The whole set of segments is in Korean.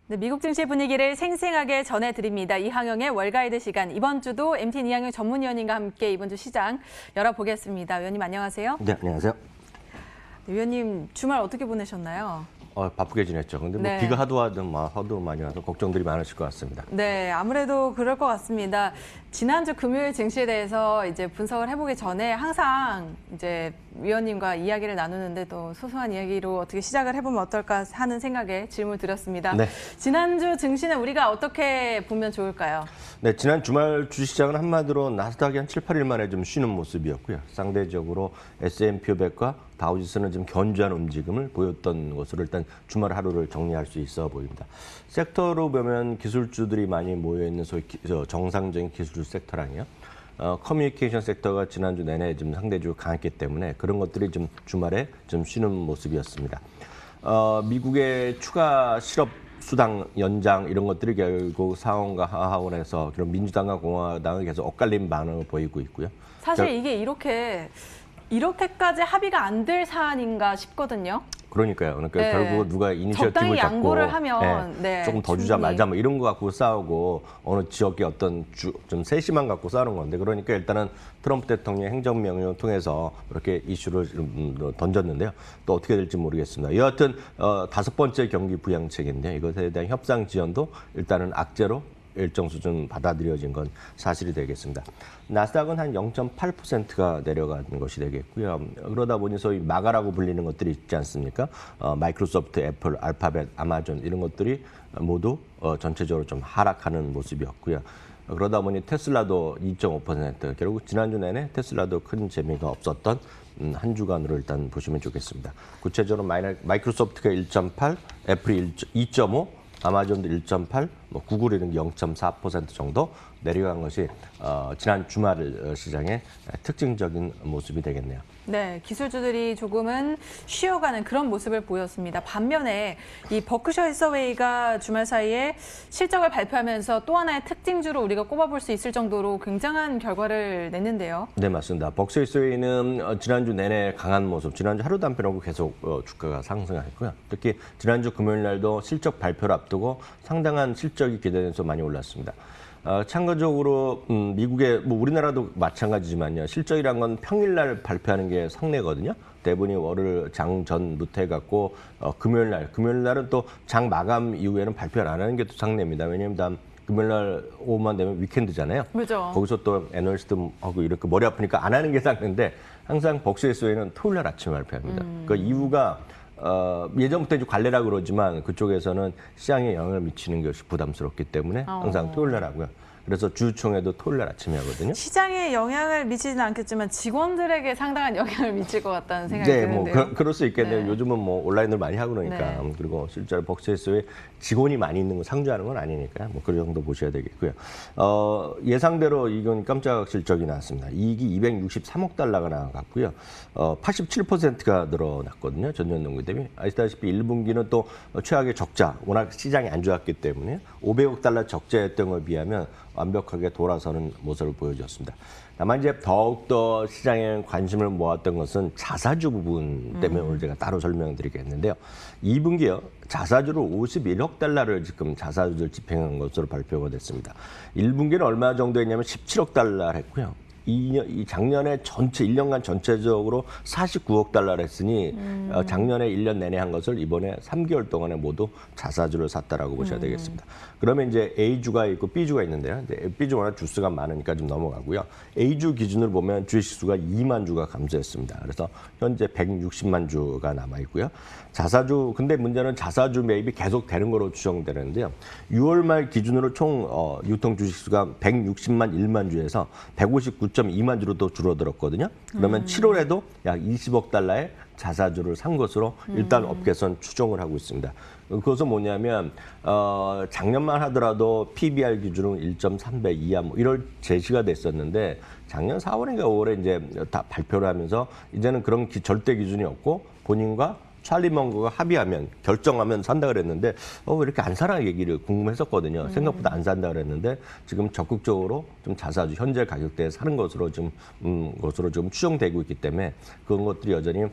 네, 미국 증시 분위기를 생생하게 전해드립니다. 이항영의 월가이드 시간. 이번 주도 MTN 이항영 전문위원님과 함께 이번 주 시장 열어보겠습니다. 위원님 안녕하세요. 네, 안녕하세요. 네, 위원님 주말 어떻게 보내셨나요? 바쁘게 지냈죠. 근데 네. 비가 하도 많이 와서 걱정들이 많으실 것 같습니다. 네, 아무래도 그럴 것 같습니다. 지난주 금요일 증시에 대해서 이제 분석을 해보기 전에 항상 이제 위원님과 이야기를 나누는데 또 소소한 이야기로 어떻게 시작을 해보면 어떨까 하는 생각에 질문 드렸습니다. 네. 지난주 증시는 우리가 어떻게 보면 좋을까요? 네, 지난 주말 주시장은 한마디로 나스닥이 한 7, 8일 만에 좀 쉬는 모습이었고요. 상대적으로 S&P 500과 다우지수는 좀 견조한 움직임을 보였던 것으로 일단 주말 하루를 정리할 수 있어 보입니다. 섹터로 보면 기술주들이 많이 모여있는 소위 정상적인 기술주 섹터랑요. 커뮤니케이션 섹터가 지난주 내내 좀 상대적으로 강했기 때문에 그런 것들이 좀 주말에 좀 쉬는 모습이었습니다. 미국의 추가 실업 수당 연장 이런 것들이 결국 상원과 하원에서 그런 민주당과 공화당을 계속 엇갈린 반응을 보이고 있고요. 사실 이게 이렇게까지 합의가 안 될 사안인가 싶거든요. 그러니까요. 그러니까 네. 결국 누가 이니셔티브를 적당히 잡고 양보를 하면 네, 조금 더 주자 충분히. 말자 뭐 이런 거 갖고 싸우고 어느 지역의 어떤 좀 세심한 갖고 싸우는 건데 그러니까 일단은 트럼프 대통령의 행정명령을 통해서 이렇게 이슈를 던졌는데요. 또 어떻게 될지 모르겠습니다. 여하튼 5번째 경기 부양책인데 이것에 대한 협상 지원도 일단은 악재로 일정 수준 받아들여진 건 사실이 되겠습니다. 나스닥은 한 0.8%가 내려간 것이 되겠고요. 그러다 보니 소위 마가라고 불리는 것들이 있지 않습니까? 마이크로소프트, 애플, 알파벳, 아마존 이런 것들이 모두 전체적으로 좀 하락하는 모습이었고요. 그러다 보니 테슬라도 2.5%, 결국 지난주 내내 테슬라도 큰 재미가 없었던 한 주간으로 일단 보시면 좋겠습니다. 구체적으로 마이크로소프트가 1.8, 애플이 2.5, 아마존도 1.8, 구글 이런 게 0.4% 정도 내려간 것이 지난 주말 시장의 특징적인 모습이 되겠네요. 네, 기술주들이 조금은 쉬어가는 그런 모습을 보였습니다. 반면에 이 버크셔 해서웨이가 주말 사이에 실적을 발표하면서 또 하나의 특징주로 우리가 꼽아볼 수 있을 정도로 굉장한 결과를 냈는데요. 네, 맞습니다. 버크셔 해서웨이는 지난주 내내 강한 모습, 지난주 하루도 안 빼놓고 계속 주가가 상승했고요. 특히 지난주 금요일 날도 실적 발표를 앞두고 상당한 실적이 기대돼서 많이 올랐습니다. 참고적으로 미국의 우리나라도 마찬가지지만요. 실적이란 건 평일날 발표하는 게 상례거든요. 대부분이 월요일 장 전부터 해갖고 금요일 날은 또 장 마감 이후에는 발표를 안 하는 게 또 상례입니다. 왜냐하면 다음 금요일 날 오후만 되면 위켄드잖아요. 그렇죠. 거기서 또 애널리스트하고 이렇게 머리 아프니까 안 하는 게 상례인데 항상 버크셔 해서웨이는 토요일 날 아침에 발표합니다. 그 이유가 예전부터 이제 관례라 그러지만 그쪽에서는 시장에 영향을 미치는 것이 부담스럽기 때문에 항상 토요일 날 하고요. 그래서 주주총회도 토요일 날 아침에 하거든요. 시장에 영향을 미치지는 않겠지만 직원들에게 상당한 영향을 미칠 것 같다는 생각이 네, 드는데요. 그럴 수 있겠네요. 네. 요즘은 온라인으로 많이 하고 그러니까. 네. 그리고 실제로 버크셔 해서웨이 직원이 많이 있는 거 상주하는 건 아니니까 그 정도 보셔야 되겠고요. 예상대로 이건 깜짝 실적이 나왔습니다. 이익이 263억 달러가 나왔고요. 87%가 늘어났거든요. 전년 동기 대비. 아시다시피 1분기는 또 최악의 적자, 워낙 시장이 안 좋았기 때문에 500억 달러 적자였던 것에 비하면 완벽하게 돌아서는 모습을 보여줬습니다. 다만 이제 더욱더 시장에 관심을 모았던 것은 자사주 부분 때문에 오늘 제가 따로 설명드리겠는데요. 2분기요. 자사주로 51억 달러를 지금 자사주를 집행한 것으로 발표가 됐습니다. 1분기는 얼마 정도 했냐면 17억 달러를 했고요. 이 작년에 전체 1년간 전체적으로 49억 달러를 했으니 작년에 1년 내내 한 것을 이번에 3개월 동안에 모두 자사주를 샀다라고 보셔야 되겠습니다. 그러면 이제 A주가 있고 B주가 있는데요. B주가 워낙 주수가 많으니까 좀 넘어가고요. A주 기준으로 보면 주식수가 2만 주가 감소했습니다. 그래서 현재 160만 주가 남아 있고요. 자사주, 근데 문제는 자사주 매입이 계속 되는 거로 추정되는데요. 6월 말 기준으로 총 유통 주식수가 160만 1만 주에서 159.2만 주로 또 줄어들었거든요. 그러면 7월에도 약 20억 달러의 자사주를 산 것으로 일단 업계선 추정을 하고 있습니다. 그것은 뭐냐면 작년만 하더라도 PBR 기준으로 1.3배 이하 이럴 제시가 됐었는데 작년 4월인가 5월에 이제 다 발표를 하면서 이제는 그런 절대 기준이 없고 본인과 찰리 멍거가 합의하면 결정하면 산다 그랬는데 왜 이렇게 안 사나 얘기를 궁금했었거든요. 생각보다 안 산다 그랬는데 지금 적극적으로 좀 자사주 현재 가격대에 사는 것으로 좀 추정되고 있기 때문에 그런 것들이 여전히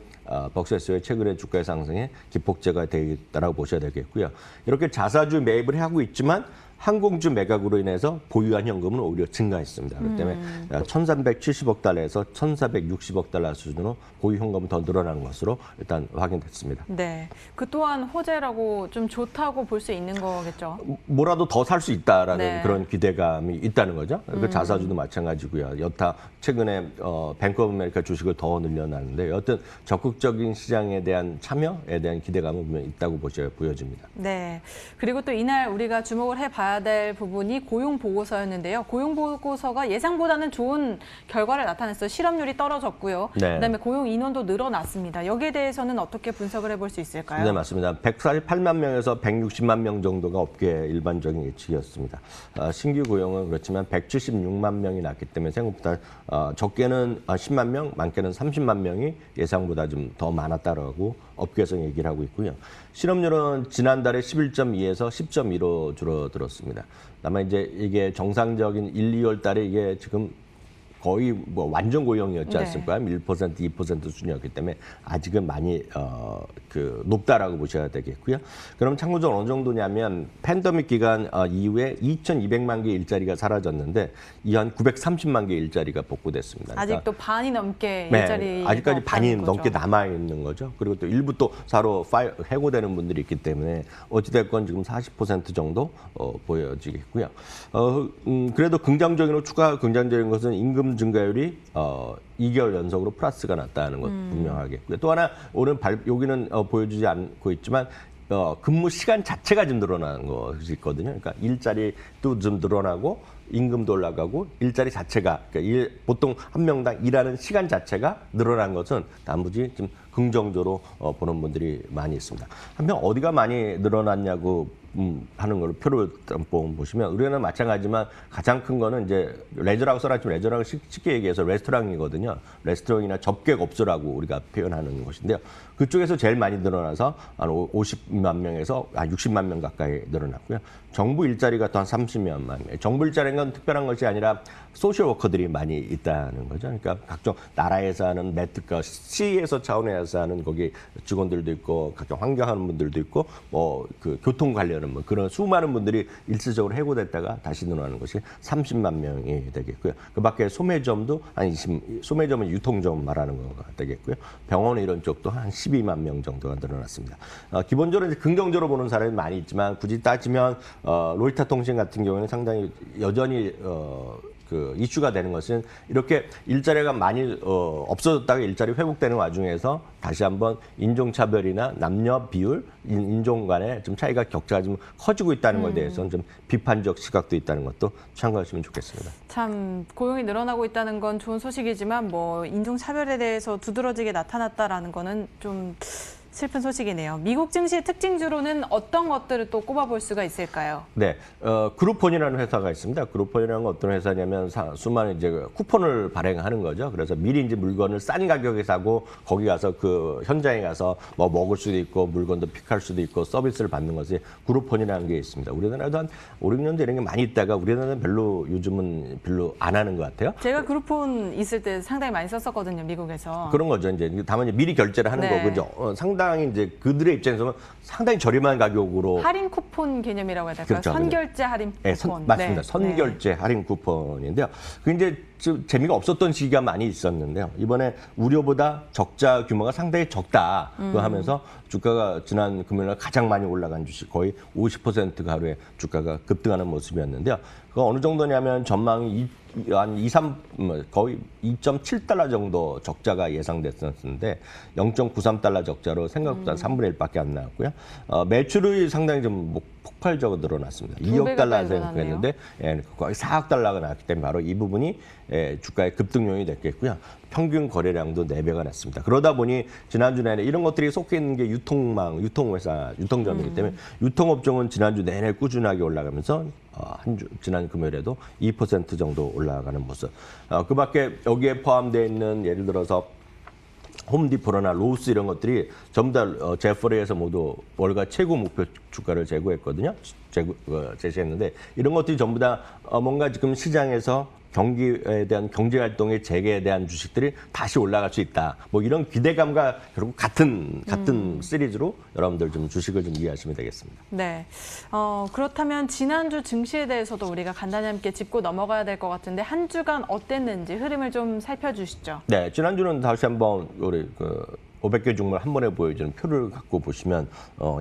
벅셔스의 최근의 주가의 상승에 기폭제가 되어 있다고 보셔야 되겠고요. 이렇게 자사주 매입을 하고 있지만 항공주 매각으로 인해서 보유한 현금은 오히려 증가했습니다. 그렇기 때문에 1,370억 달러에서 1,460억 달러 수준으로 보유 현금은 더 늘어나는 것으로 일단 확인됐습니다. 네, 그 또한 호재라고 좀 좋다고 볼 수 있는 거겠죠. 뭐라도 더 살 수 있다라는 네. 그런 기대감이 있다는 거죠. 그 자사주도 마찬가지고요. 여타 최근에 뱅크 오브 아메리카 주식을 더 늘려놨는데 여튼 적극적인 시장에 대한 참여에 대한 기대감은 분명히 있다고 보여집니다. 네, 그리고 또 이날 우리가 주목을 해봐야 될 부분이 고용 보고서였는데요. 고용 보고서가 예상보다는 좋은 결과를 나타냈어요. 실업률이 떨어졌고요. 네. 그다음에 고용 인원도 늘어났습니다. 여기에 대해서는 어떻게 분석을 해볼 수 있을까요? 네, 맞습니다. 148만 명에서 160만 명 정도가 업계 일반적인 예측이었습니다. 신규 고용은 그렇지만 176만 명이 났기 때문에 생각보다 적게는 10만 명, 많게는 30만 명이 예상보다 좀 더 많았다라고 업계에서 얘기를 하고 있고요. 실업률은 지난달에 11.2에서 10.2로 줄어들었습니다. 다만 이제 이게 정상적인 1, 2월 달에 이게 지금 거의 뭐 완전 고용이었지 않습니까? 1%, 2% 수준이었기 때문에 아직은 많이 높다라고 보셔야 되겠고요. 그럼 참고적으로 어느 정도냐면 팬데믹 기간 이후에 2,200만 개 일자리가 사라졌는데 이 한 930만 개 일자리가 복구됐습니다. 그러니까 아직도 반이 넘게 네, 일자리 아직까지 반이 넘게 남아 있는 거죠. 그리고 또 일부 또 사로 해고되는 분들이 있기 때문에 어찌됐건 지금 40% 정도 보여지겠고요. 그래도 긍정적으로 추가 긍정적인 것은 임금 증가율이 2개월 연속으로 플러스가 났다는 것 분명하겠고요. 또 하나 오늘 여기는 보여주지 않고 있지만 근무 시간 자체가 좀 늘어나는 것이 있거든요. 그러니까 일자리도 좀 늘어나고 임금도 올라가고 일자리 자체가 그러니까 보통 한 명당 일하는 시간 자체가 늘어난 것은 단무지 좀 긍정적으로 보는 분들이 많이 있습니다. 한편 어디가 많이 늘어났냐고 하는 걸 표를 보시면 우리는 마찬가지지만 가장 큰 거는 이제 레저라고 써놨지만 레저라고 쉽게 얘기해서 레스토랑이거든요. 레스토랑이나 접객업소라고 우리가 표현하는 것인데요. 그쪽에서 제일 많이 늘어나서 한 50만 명에서 한 60만 명 가까이 늘어났고요. 정부 일자리가 또 한 30만 명. 정부 일자리는 건 특별한 것이 아니라 소셜워커들이 많이 있다는 거죠. 그러니까 각종 나라에서 하는 매트가 시에서 차원에서 하는 거기 직원들도 있고 각종 환경하는 분들도 있고 뭐 그 교통 관련은 뭐 그런 수많은 분들이 일시적으로 해고됐다가 다시 늘어나는 것이 30만 명이 되겠고요. 그밖에 소매점도 한 20, 소매점은 유통점 말하는 거 되겠고요. 병원 이런 쪽도 한 12만 명 정도가 늘어났습니다. 기본적으로 이제 긍정적으로 보는 사람이 많이 있지만 굳이 따지면 로이터 통신 같은 경우는 상당히 여전히 이슈가 되는 것은 이렇게 일자리가 많이 없어졌다가 일자리 회복되는 와중에서 다시 한번 인종차별이나 남녀 비율, 인종 간의 좀 차이가 격차가 좀 커지고 있다는 것에 대해서는 좀 비판적 시각도 있다는 것도 참고하시면 좋겠습니다. 참 고용이 늘어나고 있다는 건 좋은 소식이지만 뭐 인종차별에 대해서 두드러지게 나타났다라는 거는 좀 슬픈 소식이네요. 미국 증시 특징주로는 어떤 것들을 또 꼽아볼 수가 있을까요? 네, 그룹폰이라는 회사가 있습니다. 그룹폰이라는 건 어떤 회사냐면 수많은 이제 쿠폰을 발행하는 거죠. 그래서 미리 이제 물건을 싼 가격에 사고 거기 가서 그 현장에 가서 뭐 먹을 수도 있고 물건도 픽할 수도 있고 서비스를 받는 것이 그룹폰이라는 게 있습니다. 우리나라도 한 5, 6년 이런 게 많이 있다가 우리나라는 요즘은 별로 안 하는 것 같아요. 제가 그룹폰 있을 때 상당히 많이 썼었거든요, 미국에서. 그런 거죠. 이제 다만 이제 미리 결제를 하는 네. 거고 이제 상당히 이제 그들의 입장에서는 상당히 저렴한 가격으로 할인 쿠폰 개념이라고 해야 될까요? 그렇죠. 선결제 할인 쿠폰. 네, 맞습니다. 선결제 할인 쿠폰인데요. 그 이제 좀 재미가 없었던 시기가 많이 있었는데요. 이번에 우려보다 적자 규모가 상당히 적다. 그 하면서 주가가 지난 금요일 가장 많이 올라간 주식 거의 50%가 하루에 주가가 급등하는 모습이었는데요. 그 어느 정도냐면 전망이 거의 2.7달러 정도 적자가 예상됐었는데 0.93달러 적자로 생각보다 3분의 1밖에 안 나왔고요. 매출이 상당히 좀 폭발적으로 늘어났습니다. 2억 달러 생각했는데 거의 4억 달러가 나왔기 때문에 바로 이 부분이 주가의 급등용이 됐겠고요. 평균 거래량도 4배가 났습니다. 그러다 보니 지난주 내내 이런 것들이 속해 있는 게 유통회사, 유통점이기 때문에 유통업종은 지난주 내내 꾸준하게 올라가면서 지난 금요일에도 2% 정도 올라가는 모습. 그 밖에 여기에 포함되어 있는 예를 들어서 홈디포나 로스 이런 것들이 전부 다 제퍼리에서 모두 월가 최고 목표 주가를 제시했는데 이런 것들이 전부 다 뭔가 지금 시장에서 경기에 대한 경제 활동의 재개에 대한 주식들이 다시 올라갈 수 있다. 뭐 이런 기대감과 결국 같은 시리즈로 여러분들 좀 주식을 좀 이해하시면 되겠습니다. 네. 그렇다면 지난주 증시에 대해서도 우리가 간단히 함께 짚고 넘어가야 될 것 같은데 한 주간 어땠는지 흐름을 좀 살펴주시죠. 네, 지난주는 다시 한번 우리 500개 종목 한 번에 보여주는 표를 갖고 보시면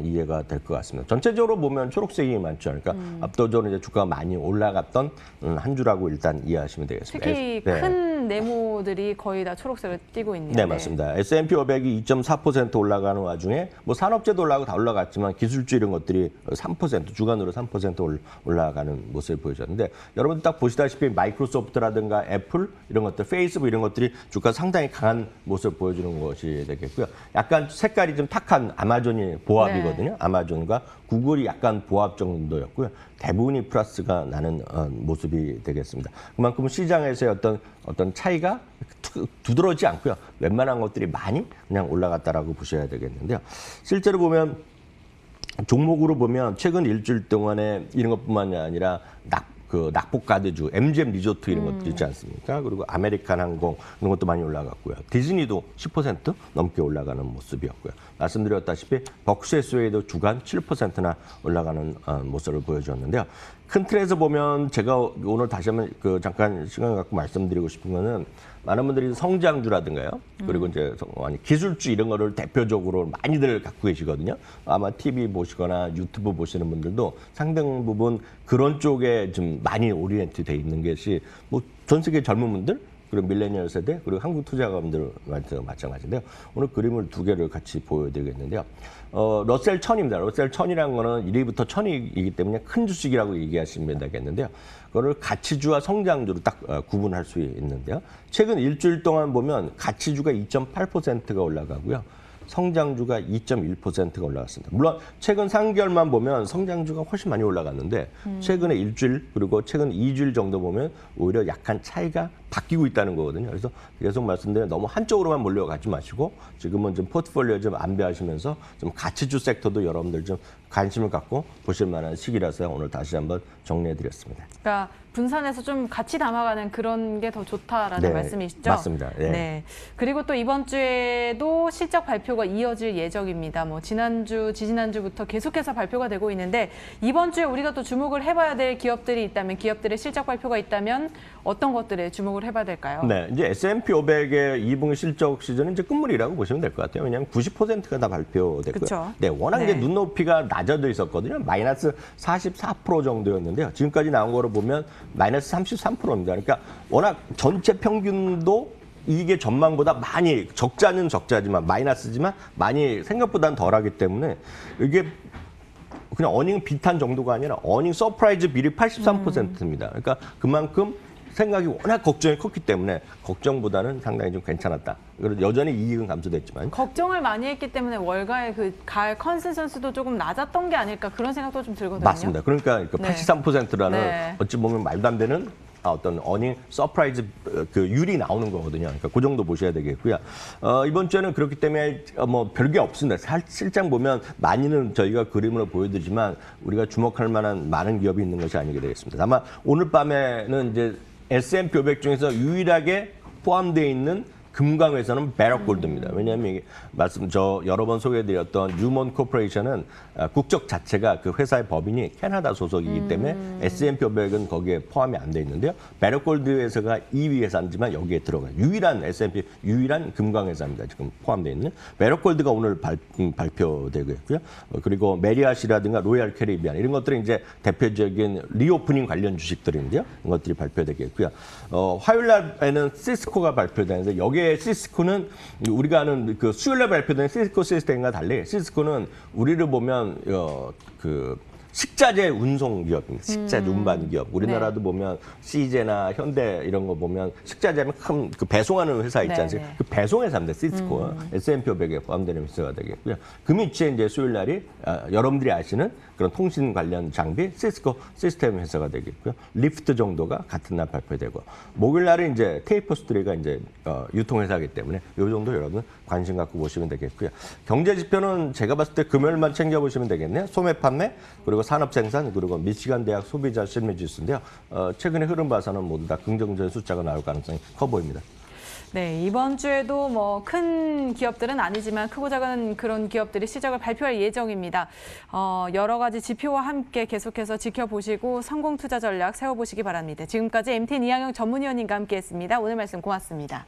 이해가 될 것 같습니다. 전체적으로 보면 초록색이 많죠. 그러니까 압도적으로 이제 주가가 많이 올라갔던 한 주라고 일단 이해하시면 되겠습니다. 특히 큰 네모들이 거의 다 초록색을 띠고 있네요. 네, 맞습니다. S&P 500이 2.4% 올라가는 와중에 뭐 산업재도 올라가고 다 올라갔지만 기술주 이런 것들이 3% 주간으로 3% 올라가는 모습을 보여줬는데 여러분 딱 보시다시피 마이크로소프트라든가 애플 이런 것들, 페이스북 이런 것들이 주가 상당히 강한 모습을 보여주는 것이 되겠고요. 약간 색깔이 좀 탁한 아마존이 보합이거든요. 네. 아마존과 구글이 약간 보합 정도였고요. 대부분이 플러스가 나는 모습이 되겠습니다. 그만큼 시장에서의 어떤 차이가 두드러지지 않고요. 웬만한 것들이 많이 그냥 올라갔다라고 보셔야 되겠는데요. 실제로 보면 종목으로 보면 최근 일주일 동안에 이런 것뿐만이 아니라 낙폭가드주, MGM 리조트 이런 것도 있지 않습니까? 그리고 아메리칸 항공 이런 것도 많이 올라갔고요. 디즈니도 10% 넘게 올라가는 모습이었고요. 말씀드렸다시피 버크셔 해서웨이도 주간 7%나 올라가는 모습을 보여주었는데요. 큰 틀에서 보면 제가 오늘 다시 한번 잠깐 시간 갖고 말씀드리고 싶은 거는 많은 분들이 성장주라든가요. 그리고 이제 기술주 이런 거를 대표적으로 많이들 갖고 계시거든요. 아마 TV 보시거나 유튜브 보시는 분들도 상당 부분 그런 쪽에 좀 많이 오리엔트 돼 있는 것이 뭐 전 세계 젊은 분들 그리고 밀레니얼 세대 그리고 한국 투자가분들한테 마찬가지인데요. 오늘 그림을 두 개를 같이 보여드리겠는데요. 러셀 1000입니다. 러셀 1000이라는 거는 1위부터 1000위이기 때문에 큰 주식이라고 얘기하시면 되겠는데요. 그거를 가치주와 성장주로 딱 구분할 수 있는데요. 최근 일주일 동안 보면 가치주가 2.8%가 올라가고요. 성장주가 2.1%가 올라갔습니다. 물론 최근 3개월만 보면 성장주가 훨씬 많이 올라갔는데 최근에 일주일 그리고 최근 2주일 정도 보면 오히려 약간 차이가 바뀌고 있다는 거거든요. 그래서 계속 말씀드리면 너무 한쪽으로만 몰려가지 마시고 지금은 좀 포트폴리오 좀 안배하시면서 좀 가치주 섹터도 여러분들 좀 관심을 갖고 보실 만한 시기라서 오늘 다시 한번 정리해드렸습니다. 그러니까 분산해서 좀 같이 담아가는 그런 게 더 좋다라는 말씀이시죠? 맞습니다. 네. 네. 그리고 또 이번 주에도 실적 발표가 이어질 예정입니다. 뭐 지난주, 지지난주부터 계속해서 발표가 되고 있는데 이번 주에 우리가 또 주목을 해봐야 될 기업들이 있다면 기업들의 실적 발표가 있다면 어떤 것들에 주목을 해봐야 될까요? 네, 이제 S&P 500의 2분기 실적 시즌은 이제 끝물이라고 보시면 될 것 같아요. 왜냐하면 90%가 다 발표됐고요. 그쵸? 네, 워낙 이제 눈높이가 낮아져 있었거든요. 마이너스 44% 정도였는데요. 지금까지 나온 거로 보면 마이너스 33%입니다. 그러니까 워낙 전체 평균도 이게 전망보다 많이 적자는 적자지만 마이너스지만 많이 생각보다는 덜하기 때문에 이게 그냥 어닝 비탄 정도가 아니라 어닝 서프라이즈 비율이 83%입니다. 그러니까 그만큼 생각이 워낙 걱정이 컸기 때문에 걱정보다는 상당히 좀 괜찮았다. 그리고 여전히 이익은 감소됐지만 걱정을 많이 했기 때문에 월가의 그 가을 컨센서스도 조금 낮았던 게 아닐까 그런 생각도 좀 들거든요. 맞습니다. 그러니까 83%라는 네. 어찌 보면 말도 안 되는 어떤 어닝 서프라이즈 율이 나오는 거거든요. 그러니까 그 정도 보셔야 되겠고요. 이번 주에는 그렇기 때문에 뭐 별게 없습니다. 실장 보면 많이는 저희가 그림으로 보여드리지만 우리가 주목할 만한 많은 기업이 있는 것이 아니게 되겠습니다. 다만 오늘 밤에는 이제 S&P 500 중에서 유일하게 포함되어 있는 금강회사는 베럭골드입니다. 왜냐하면 이게 여러 번 소개해드렸던 뉴먼 코퍼레이션은 국적 자체가 그 회사의 법인이 캐나다 소속이기 때문에 S&P 500은 거기에 포함이 안 돼 있는데요. 베럭골드 회사가 2위 회사지만 여기에 들어가요. 유일한 S&P 유일한 금강회사입니다. 지금 포함되어 있는 베럭골드가 오늘 발표되고 있고요. 그리고 메리앗이라든가 로얄 캐리비안 이런 것들은 이제 대표적인 리오프닝 관련 주식들인데요. 이런 것들이 발표되겠고요. 화요일 날에는 시스코가 발표되는데 여기에 시스코는 우리가 아는 그 수요일날 발표된 시스코 시스템과 달리 시스코는 우리를 보면 식자재 운송 기업입니다. 식자재 운반 기업. 우리나라도 네. 보면 CJ나 현대 이런 거 보면 식자재면 큰 그 배송하는 회사 있지 네, 않습니까? 네. 그 배송 회사입니다. 시스코, S&P 500에 포함되는 회사가 되겠고요. 그 밑에 이제 수요일 날이 여러분들이 아시는 그런 통신 관련 장비 시스코 시스템 회사가 되겠고요. 리프트 정도가 같은 날 발표되고 목요일 날은 이제 테이퍼스트리가 이제 유통 회사이기 때문에 이 정도 여러분 관심 갖고 보시면 되겠고요. 경제 지표는 제가 봤을 때 금요일만 챙겨 보시면 되겠네요. 소매 판매 그리고 산업 생산 그리고 미치간 대학 소비자 실물 지수인데요. 최근의 흐름 봐서는 모두 다 긍정적인 숫자가 나올 가능성이 커 보입니다. 네, 이번 주에도 뭐 큰 기업들은 아니지만 크고 작은 그런 기업들이 실적을 발표할 예정입니다. 여러 가지 지표와 함께 계속해서 지켜보시고 성공 투자 전략 세워보시기 바랍니다. 지금까지 MTN 이항영 전문위원님과 함께했습니다. 오늘 말씀 고맙습니다.